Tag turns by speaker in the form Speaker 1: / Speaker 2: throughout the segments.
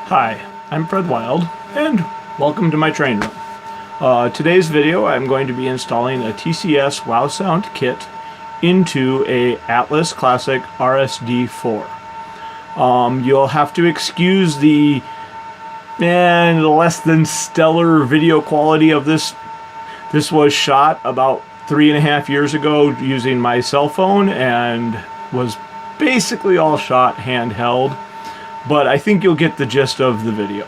Speaker 1: Hi, I'm Fred Wild, and welcome to my train room. Today's video I'm going to be installing a TCS WowSound kit into a Atlas Classic RSD4. You'll have to excuse the less than stellar video quality of this. This was shot about 3.5 years ago using my cell phone and was basically all shot handheld, but I think you'll get the gist of the video.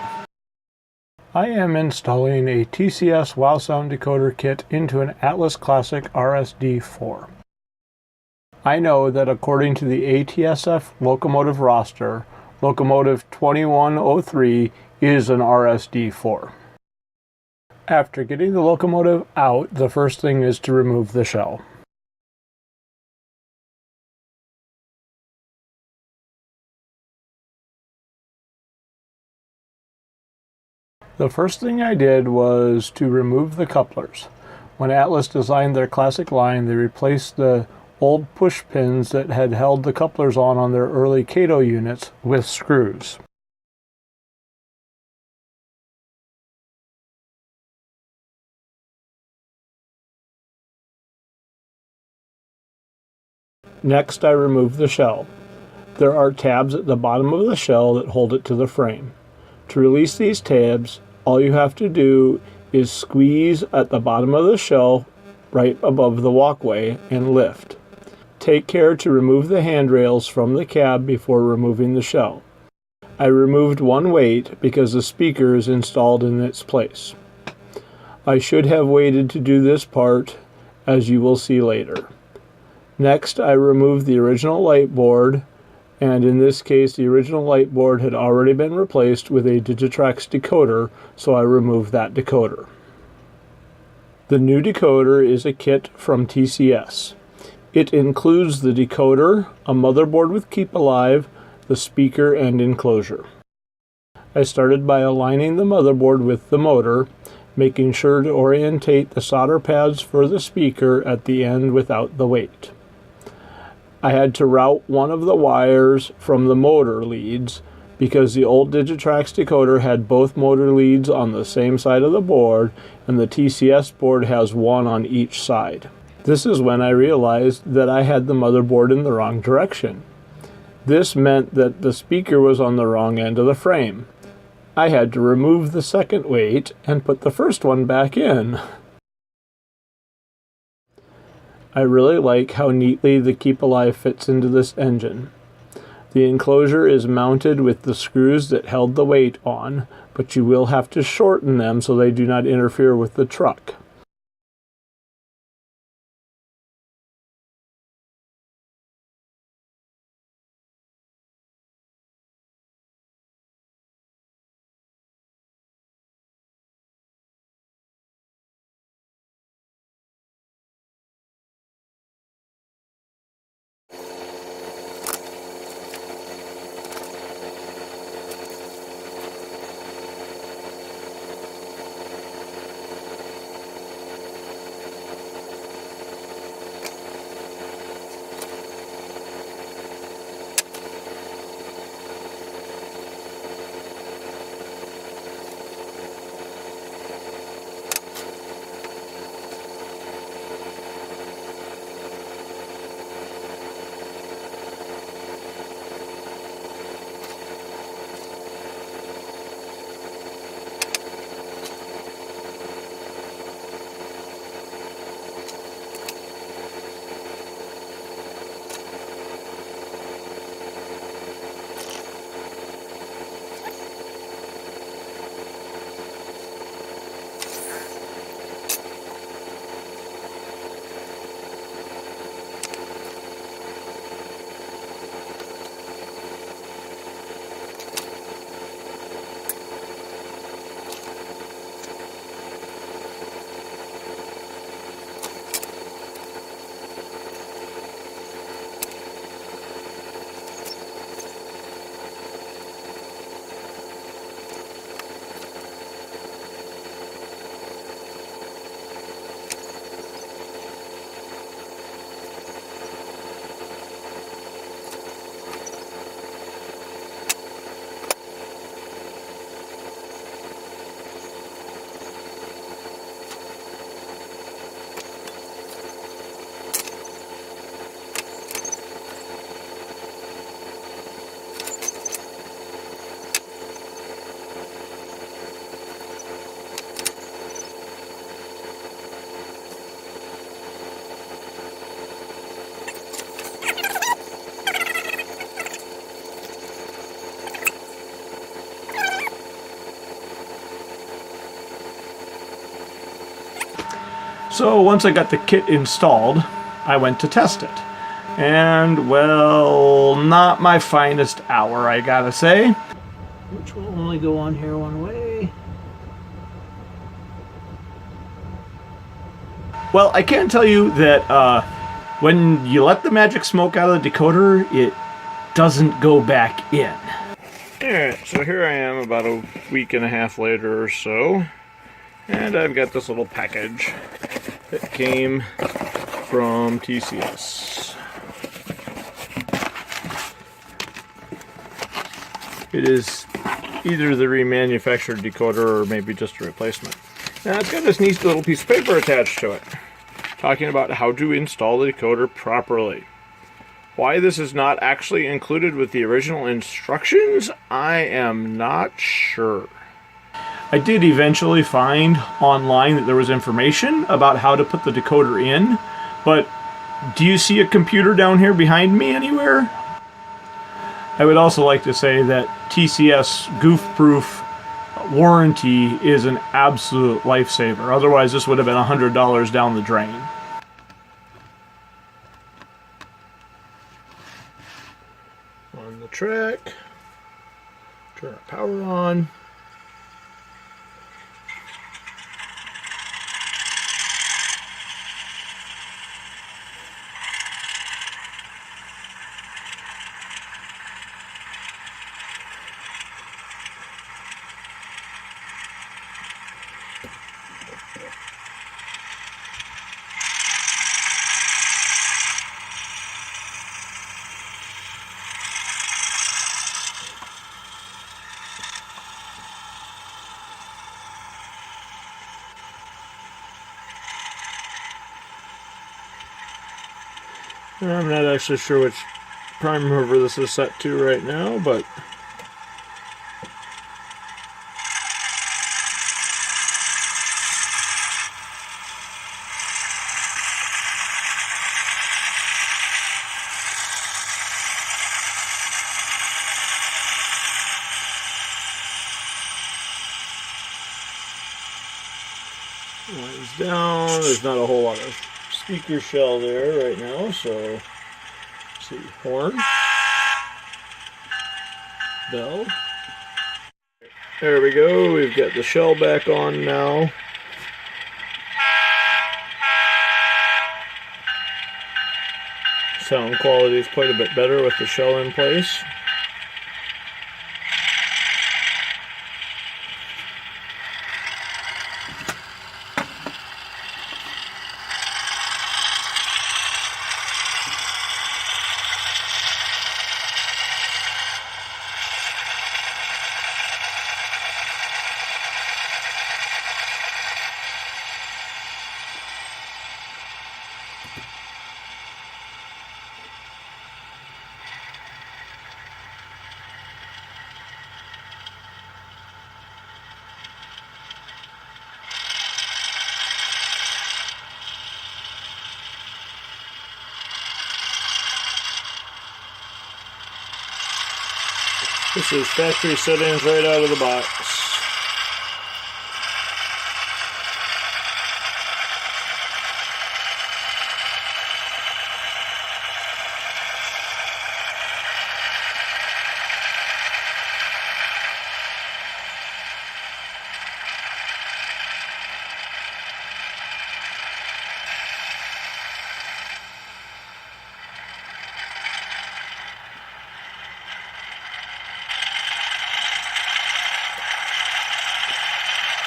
Speaker 1: I am installing a TCS WowSound decoder kit into an Atlas Classic RSD4. I know that according to the ATSF locomotive roster, locomotive 2103 is an RSD4. After getting the locomotive out, the first thing is to remove the shell. The first thing I did was to remove the couplers. When Atlas designed their classic line, they replaced the old push pins that had held the couplers on their early Kato units with screws. Next, I removed the shell. There are tabs at the bottom of the shell that hold it to the frame. To release these tabs, all you have to do is squeeze at the bottom of the shell right above the walkway and lift. Take care to remove the handrails from the cab before removing the shell. I removed one weight because the speaker is installed in its place. I should have waited to do this part, as you will see later. Next, I removed the original light board, and in this case the original light board had already been replaced with a Digitrax decoder, so I removed that decoder. The new decoder is a kit from TCS. It includes the decoder, a motherboard with Keep Alive, the speaker, and enclosure. I started by aligning the motherboard with the motor, making sure to orientate the solder pads for the speaker at the end without the weight. I had to route one of the wires from the motor leads because the old Digitrax decoder had both motor leads on the same side of the board, and the TCS board has one on each side. This is when I realized that I had the motherboard in the wrong direction. This meant that the speaker was on the wrong end of the frame. I had to remove the second weight and put the first one back in. I really like how neatly the Keep Alive fits into this engine. The enclosure is mounted with the screws that held the weight on, but you will have to shorten them so they do not interfere with the truck. So once I got the kit installed, I went to test it. And, well, not my finest hour, I gotta say. Which will only go on here one way. Well, I can tell you that when you let the magic smoke out of the decoder, it doesn't go back in. Alright, so here I am about a week and a half later or so, and I've got this little package that came from TCS. It is either the remanufactured decoder or maybe just a replacement. Now it's got this neat little piece of paper attached to it, talking about how to install the decoder properly. Why this is not actually included with the original instructions, I am not sure. I did eventually find online that there was information about how to put the decoder in, but do you see a computer down here behind me anywhere? I would also like to say that TCS goof-proof warranty is an absolute lifesaver. Otherwise, this would have been $100 down the drain. On the track, turn our power on. I'm not actually sure which prime mover this is set to right now, but line's down. There's not a whole lot of speaker shell there right now, so let's see, horn, bell. There we go, we've got the shell back on now. Sound quality is quite a bit better with the shell in place. This is factory settings right out of the box.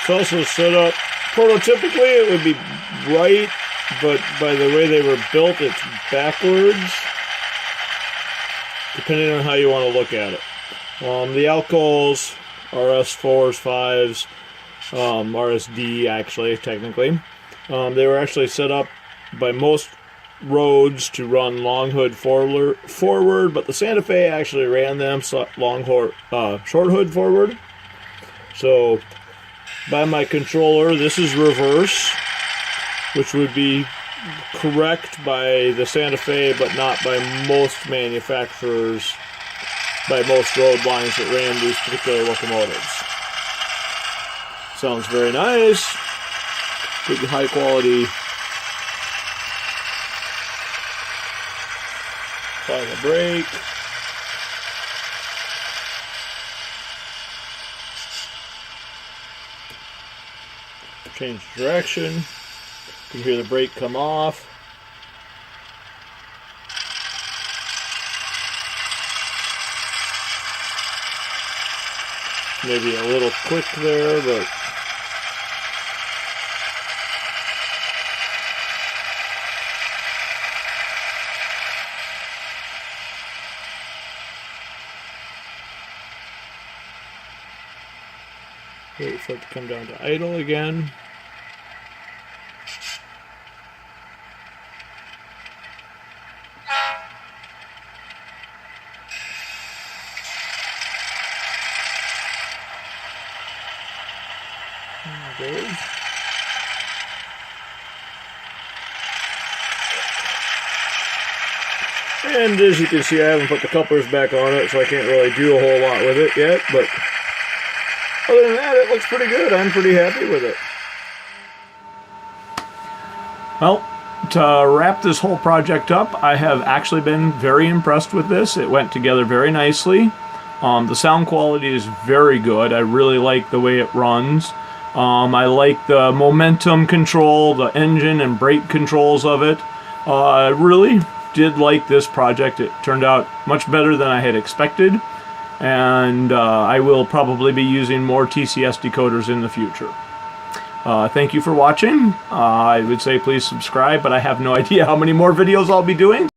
Speaker 1: It's also set up, prototypically it would be right, but by the way they were built, it's backwards, depending on how you want to look at it. The alcohols, RS4s, 5s, RSD actually, technically, they were actually set up by most roads to run long hood forward, but the Santa Fe actually ran them short hood forward. So by my controller, this is reverse, which would be correct by the Santa Fe, but not by most manufacturers, by most road lines that ran these particular locomotives. Sounds very nice. Good high quality Apply the brake. Change direction. You can hear the brake come off. Maybe a little quick there, but wait for it to come down to idle again. There it goes. And as you can see, I haven't put the couplers back on it, so I can't really do a whole lot with it yet, but other than that, it looks pretty good. I'm pretty happy with it. Well, to wrap this whole project up, I have actually been very impressed with this. It went together very nicely. The sound quality is very good. I really like the way it runs. I like the momentum control, the engine and brake controls of it. I really did like this project. It turned out much better than I had expected. And I will probably be using more TCS decoders in the future. Thank you for watching. I would say please subscribe, but I have no idea how many more videos I'll be doing.